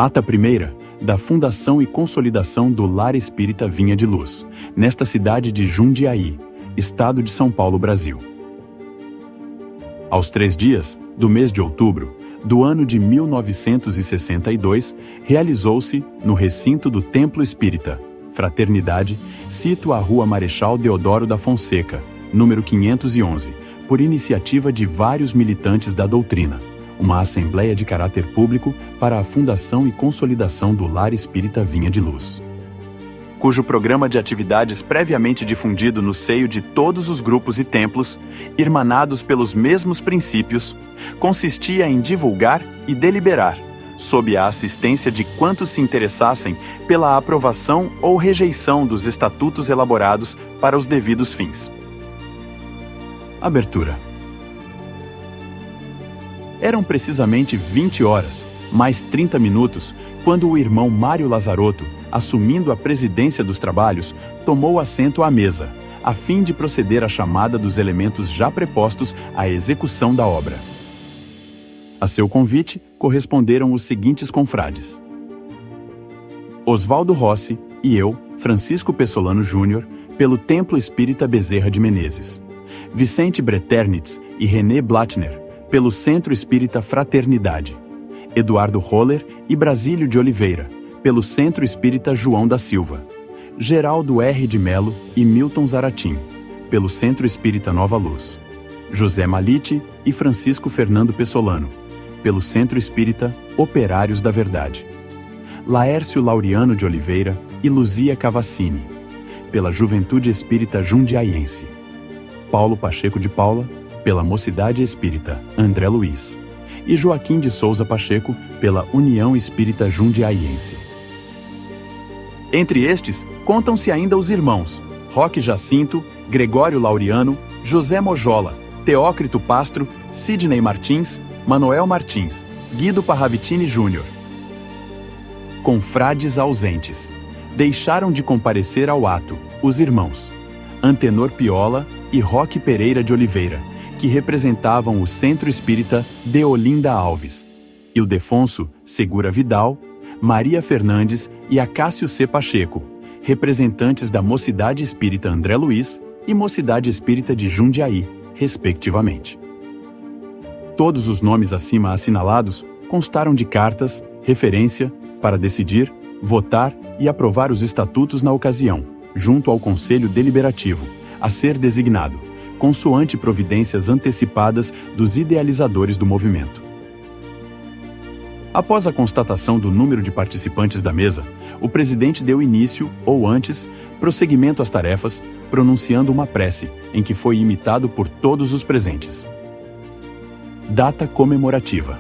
Ata primeira, da fundação e consolidação do Lar Espírita Vinha de Luz, nesta cidade de Jundiaí, estado de São Paulo, Brasil. Aos 3 dias do mês de outubro do ano de 1962, realizou-se, no recinto do Templo Espírita Fraternidade, sito à Rua Marechal Deodoro da Fonseca, número 511, por iniciativa de vários militantes da doutrina, uma assembleia de caráter público para a fundação e consolidação do Lar Espírita Vinha de Luz, cujo programa de atividades previamente difundido no seio de todos os grupos e templos, irmanados pelos mesmos princípios, consistia em divulgar e deliberar, sob a assistência de quantos se interessassem pela aprovação ou rejeição dos estatutos elaborados para os devidos fins. Abertura. Eram precisamente 20 horas, mais 30 minutos, quando o irmão Mário Lazarotto, assumindo a presidência dos trabalhos, tomou assento à mesa, a fim de proceder à chamada dos elementos já prepostos à execução da obra. A seu convite, corresponderam os seguintes confrades: Oswaldo Rossi e eu, Francisco Pessolano Júnior, pelo Templo Espírita Bezerra de Menezes; Vicente Breternitz e René Blattner, pelo Centro Espírita Fraternidade; Eduardo Roller e Brasílio de Oliveira, pelo Centro Espírita João da Silva; Geraldo R. de Melo e Milton Zaratim, pelo Centro Espírita Nova Luz; José Malite e Francisco Fernando Pessolano, pelo Centro Espírita Operários da Verdade; Laércio Laureano de Oliveira e Luzia Cavassini, pela Juventude Espírita Jundiaiense; Paulo Pacheco de Paula, pela Mocidade Espírita André Luiz, e Joaquim de Souza Pacheco, pela União Espírita Jundiaiense. Entre estes, contam-se ainda os irmãos Roque Jacinto, Gregório Laureano, José Mojola, Teócrito Pastro, Sidney Martins, Manuel Martins, Guido Parravitini Júnior. Confrades ausentes. Deixaram de comparecer ao ato os irmãos Antenor Piola e Roque Pereira de Oliveira, que representavam o Centro Espírita Deolinda Alves, Ildefonso Segura Vidal, Maria Fernandes e Acácio C. Pacheco, representantes da Mocidade Espírita André Luiz e Mocidade Espírita de Jundiaí, respectivamente. Todos os nomes acima assinalados constaram de cartas, referência, para decidir, votar e aprovar os estatutos na ocasião, junto ao Conselho Deliberativo, a ser designado, consoante providências antecipadas dos idealizadores do movimento. Após a constatação do número de participantes da mesa, o presidente deu início, ou antes, prosseguimento às tarefas, pronunciando uma prece, em que foi imitado por todos os presentes. Data comemorativa.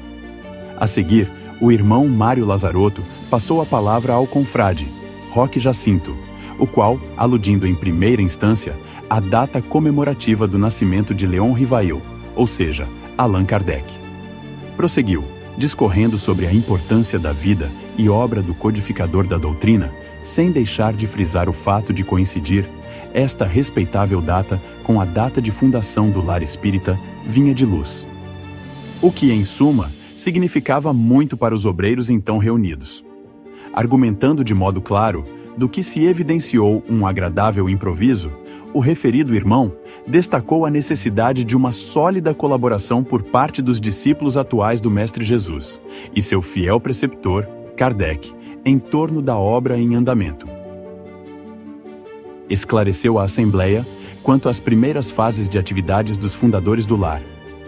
A seguir, o irmão Mário Lazarotto passou a palavra ao confrade Roque Jacinto, o qual, aludindo em primeira instância à data comemorativa do nascimento de Leon Rivail, ou seja, Allan Kardec. Prosseguiu, discorrendo sobre a importância da vida e obra do codificador da doutrina, sem deixar de frisar o fato de coincidir esta respeitável data com a data de fundação do Lar Espírita Vinha de Luz. O que, em suma, significava muito para os obreiros então reunidos. Argumentando de modo claro, do que se evidenciou um agradável improviso, o referido irmão destacou a necessidade de uma sólida colaboração por parte dos discípulos atuais do Mestre Jesus e seu fiel preceptor, Kardec, em torno da obra em andamento. Esclareceu à Assembleia quanto às primeiras fases de atividades dos fundadores do lar,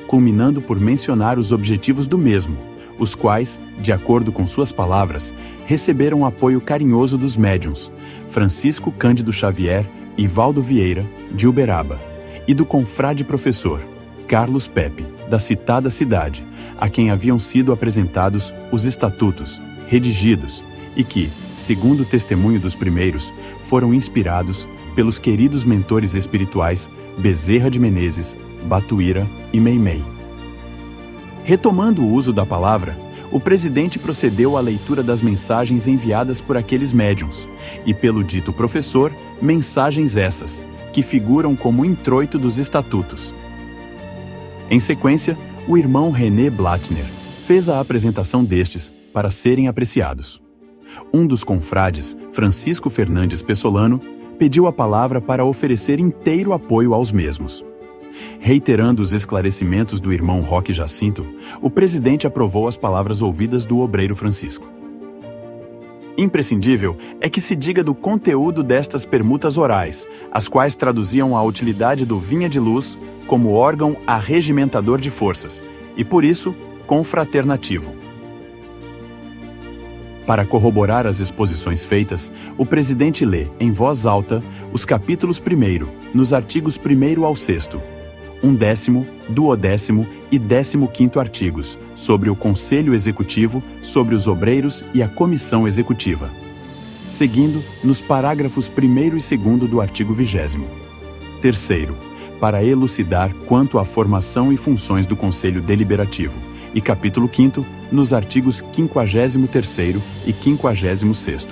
culminando por mencionar os objetivos do mesmo, os quais, de acordo com suas palavras, receberam apoio carinhoso dos médiuns Francisco Cândido Xavier e Valdo Vieira, de Uberaba, e do confrade professor Carlos Pepe, da citada cidade, a quem haviam sido apresentados os estatutos, redigidos, e que, segundo o testemunho dos primeiros, foram inspirados pelos queridos mentores espirituais Bezerra de Menezes, Batuíra e Meimei. Retomando o uso da palavra, o presidente procedeu à leitura das mensagens enviadas por aqueles médiuns, e pelo dito professor, mensagens essas, que figuram como introito dos estatutos. Em sequência, o irmão René Blattner fez a apresentação destes, para serem apreciados. Um dos confrades, Francisco Fernandes Pessolano, pediu a palavra para oferecer inteiro apoio aos mesmos. Reiterando os esclarecimentos do irmão Roque Jacinto, o presidente aprovou as palavras ouvidas do obreiro Francisco. Imprescindível é que se diga do conteúdo destas permutas orais, as quais traduziam a utilidade do Vinha de Luz como órgão arregimentador de forças, e por isso, confraternativo. Para corroborar as exposições feitas, o presidente lê, em voz alta, os capítulos 1º, nos artigos 1º ao 6º, 11º, 12º e 15º artigos, sobre o Conselho Executivo, sobre os obreiros e a Comissão Executiva. Seguindo, nos parágrafos 1º e 2º do artigo 20º. Terceiro, para elucidar quanto à formação e funções do Conselho Deliberativo. E capítulo 5º, nos artigos 53º e 56º.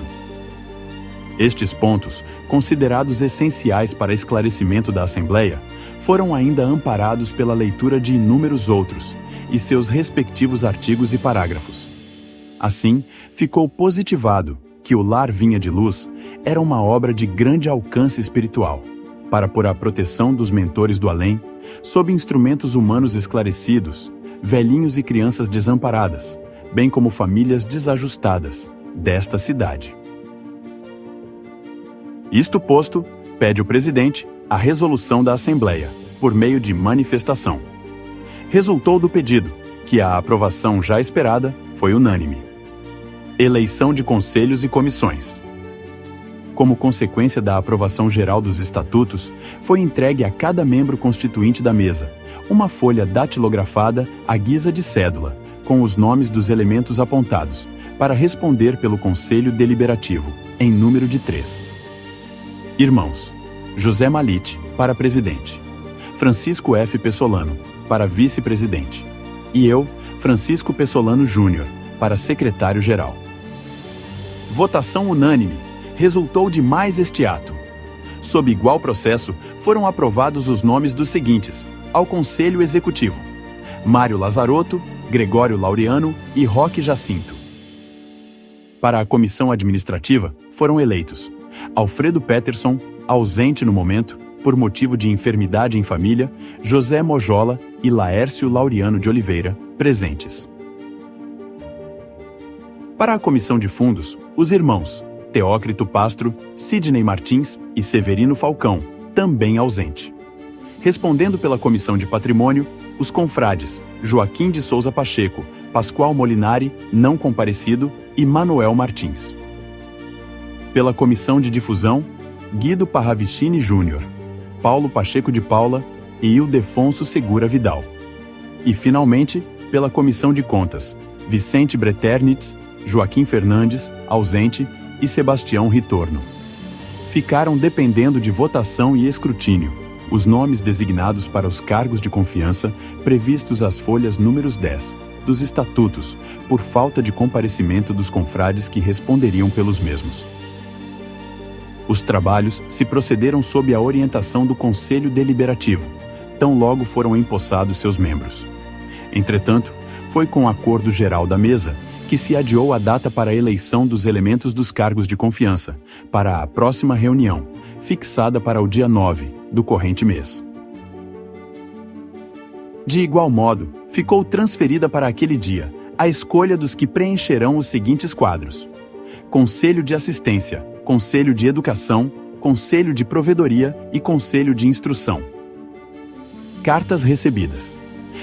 Estes pontos, considerados essenciais para esclarecimento da Assembleia, foram ainda amparados pela leitura de inúmeros outros, e seus respectivos artigos e parágrafos. Assim, ficou positivado que o Lar Vinha de Luz era uma obra de grande alcance espiritual, para por a proteção dos mentores do além, sob instrumentos humanos esclarecidos, velhinhos e crianças desamparadas, bem como famílias desajustadas desta cidade. Isto posto, pede o presidente a resolução da Assembleia, por meio de manifestação. Resultou do pedido, que a aprovação já esperada foi unânime. Eleição de conselhos e comissões. Como consequência da aprovação geral dos estatutos, foi entregue a cada membro constituinte da mesa uma folha datilografada à guisa de cédula, com os nomes dos elementos apontados, para responder pelo Conselho Deliberativo, em número de 3. Irmãos: José Malite, para presidente. Francisco F. Pessolano, para vice-presidente. E eu, Francisco Pessolano Júnior, para secretário-geral. Votação unânime resultou de mais este ato. Sob igual processo, foram aprovados os nomes dos seguintes, ao Conselho Executivo: Mário Lazarotto, Gregório Laureano e Roque Jacinto. Para a Comissão Administrativa, foram eleitos Alfredo Peterson, ausente no momento, por motivo de enfermidade em família, José Mojola e Laércio Laureano de Oliveira, presentes. Para a Comissão de Fundos, os irmãos Teócrito Pastro, Sidney Martins e Severino Falcão, também ausente. Respondendo pela Comissão de Patrimônio, os confrades Joaquim de Souza Pacheco, Pascoal Molinari, não comparecido, e Manuel Martins. Pela Comissão de Difusão, Guido Parravicini Júnior, Paulo Pacheco de Paula e Ildefonso Segura Vidal. E, finalmente, pela Comissão de Contas, Vicente Breternitz, Joaquim Fernandes, ausente, e Sebastião Ritorno. Ficaram dependendo de votação e escrutínio os nomes designados para os cargos de confiança previstos às folhas números 10 dos estatutos, por falta de comparecimento dos confrades que responderiam pelos mesmos. Os trabalhos se procederam sob a orientação do Conselho Deliberativo, tão logo foram empossados seus membros. Entretanto, foi com acordo geral da mesa que se adiou a data para a eleição dos elementos dos cargos de confiança, para a próxima reunião, fixada para o dia 9 do corrente mês. De igual modo, ficou transferida para aquele dia a escolha dos que preencherão os seguintes quadros: Conselho de Assistência, Conselho de Educação, Conselho de Provedoria e Conselho de Instrução. Cartas recebidas.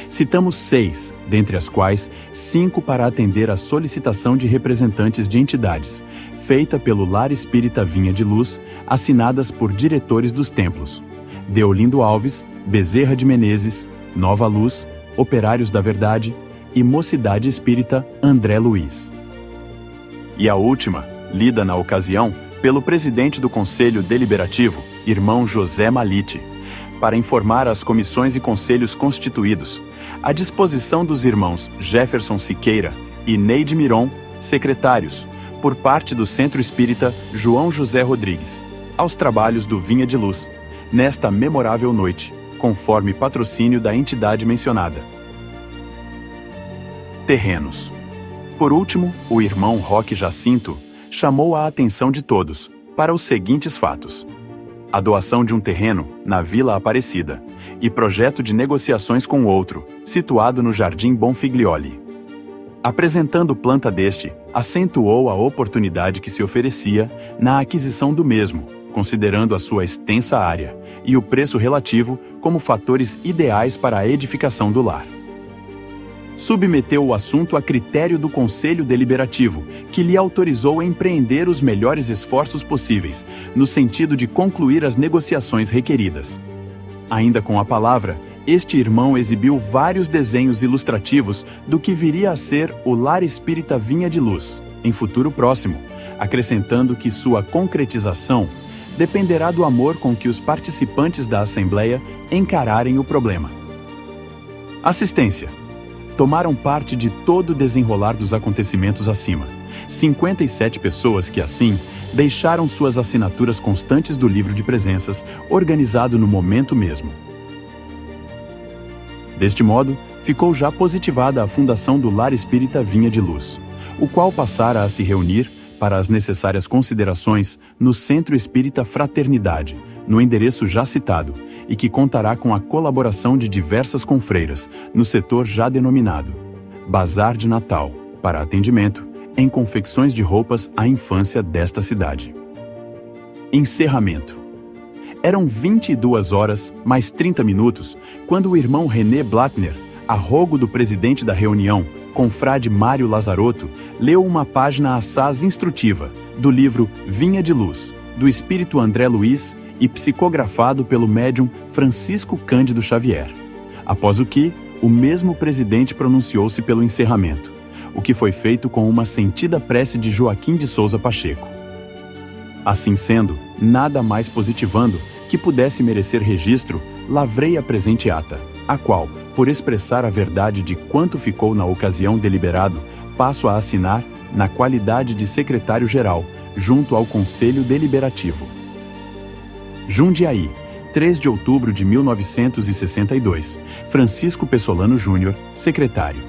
Citamos 6, dentre as quais 5 para atender à solicitação de representantes de entidades, feita pelo Lar Espírita Vinha de Luz, assinadas por diretores dos templos: Deolindo Alves, Bezerra de Menezes, Nova Luz, Operários da Verdade e Mocidade Espírita André Luiz. E a última, lida na ocasião pelo presidente do Conselho Deliberativo, irmão José Malite, para informar as comissões e conselhos constituídos, à disposição dos irmãos Jefferson Siqueira e Neide Miron, secretários, por parte do Centro Espírita João José Rodrigues, aos trabalhos do Vinha de Luz, nesta memorável noite, conforme patrocínio da entidade mencionada. Terrenos. Por último, o irmão Roque Jacinto chamou a atenção de todos para os seguintes fatos: a doação de um terreno na Vila Aparecida e projeto de negociações com outro, situado no Jardim Bonfiglioli. Apresentando planta deste, acentuou a oportunidade que se oferecia na aquisição do mesmo, considerando a sua extensa área e o preço relativo como fatores ideais para a edificação do lar. Submeteu o assunto a critério do Conselho Deliberativo, que lhe autorizou a empreender os melhores esforços possíveis, no sentido de concluir as negociações requeridas. Ainda com a palavra, este irmão exibiu vários desenhos ilustrativos do que viria a ser o Lar Espírita Vinha de Luz, em futuro próximo, acrescentando que sua concretização dependerá do amor com que os participantes da Assembleia encararem o problema. Assistência. Tomaram parte de todo o desenrolar dos acontecimentos acima. 57 pessoas que, assim, deixaram suas assinaturas constantes do livro de presenças, organizado no momento mesmo. Deste modo, ficou já positivada a fundação do Lar Espírita Vinha de Luz, o qual passara a se reunir para as necessárias considerações no Centro Espírita Fraternidade, no endereço já citado, e que contará com a colaboração de diversas confreiras, no setor já denominado Bazar de Natal, para atendimento em confecções de roupas à infância desta cidade. Encerramento. Eram 22 horas mais 30 minutos quando o irmão René Blattner, a rogo do presidente da reunião, confrade Mário Lazarotto, leu uma página assaz instrutiva do livro Vinha de Luz, do espírito André Luiz e psicografado pelo médium Francisco Cândido Xavier. Após o que, o mesmo presidente pronunciou-se pelo encerramento, o que foi feito com uma sentida prece de Joaquim de Souza Pacheco. Assim sendo, nada mais positivando que pudesse merecer registro, lavrei a presente ata, a qual, por expressar a verdade de quanto ficou na ocasião deliberado, passo a assinar na qualidade de secretário-geral, junto ao Conselho Deliberativo. Jundiaí, 3 de outubro de 1962. Francisco Pessolano Júnior, secretário.